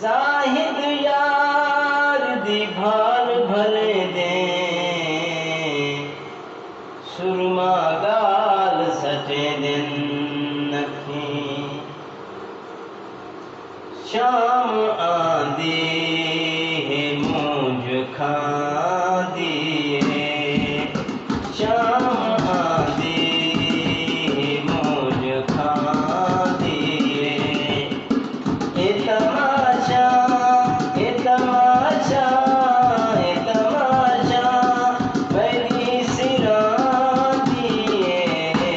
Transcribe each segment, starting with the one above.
जाहिद यार दी भाल भले दे सुरमा गाल सटे दिन नखी शाम आंदी है मूंझ खांदी है शाम आंदी है मूंझ खांदी है ए तमाशा ए तमाशा ए तमाशा मेरी सिरांदी है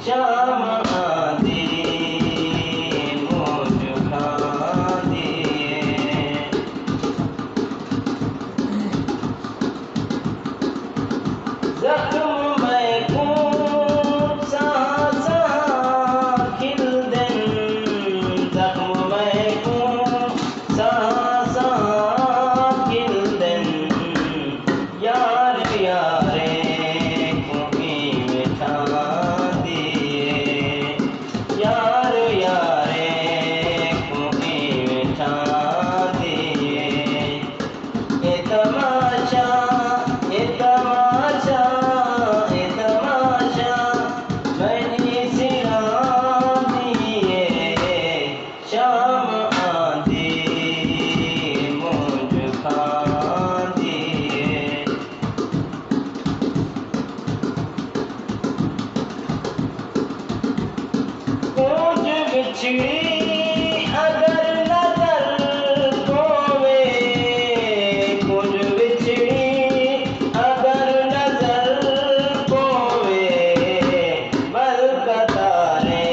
शाम आंदी मूंझ खांदी है जख्म में खून सा खिल दिन जख्म में खून सा खिल दिन यार यारे कोई मिठा दिए यार यारे कोई मिठा दिए ए तमाशा ए तमाशा ए तमाशा मैंने सिरांदी है शाम आंदी मूंझ खांदी है कूंज बिछड़ी अगर नजर कोवे कूंज बिछड़ी अगर नजर कोवे बल कतारे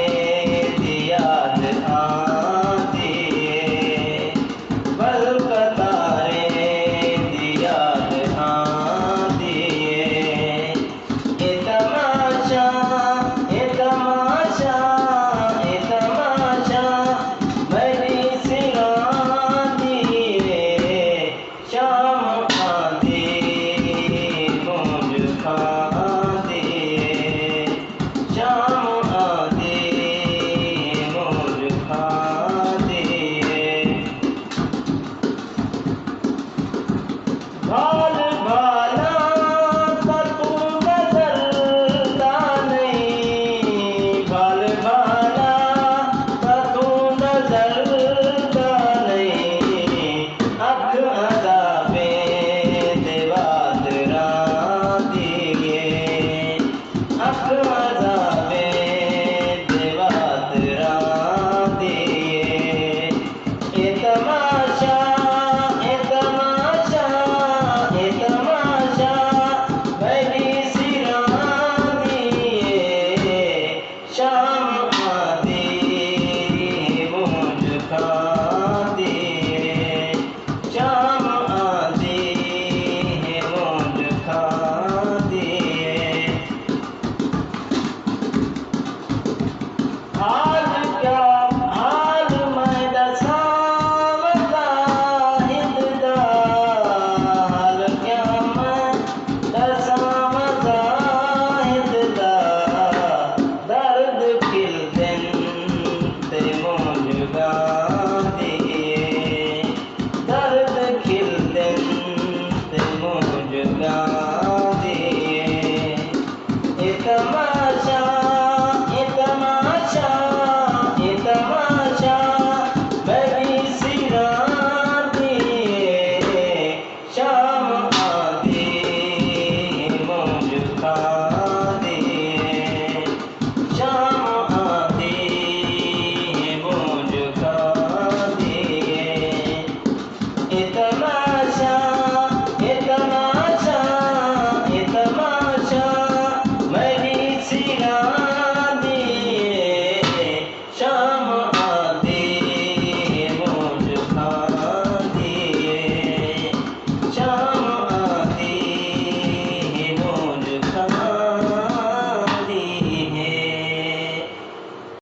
याद आंदी है बल कतारे याद आंदी है ए तमाशा ए तमाशा ए तमाशा मेरी सिरांदी है शाम आंदी मूंझ खांदी है शाम आंदी मूंझ खांदी है भाल भाला तू नजरता नहीं भाल भाला तू नजरता नहीं अख अदाबे देवाद रांदी अख अदाबे देवाद रांदी ए तमाशा ए तमाशा ए तमाशा मेरी सिरांदी है शाम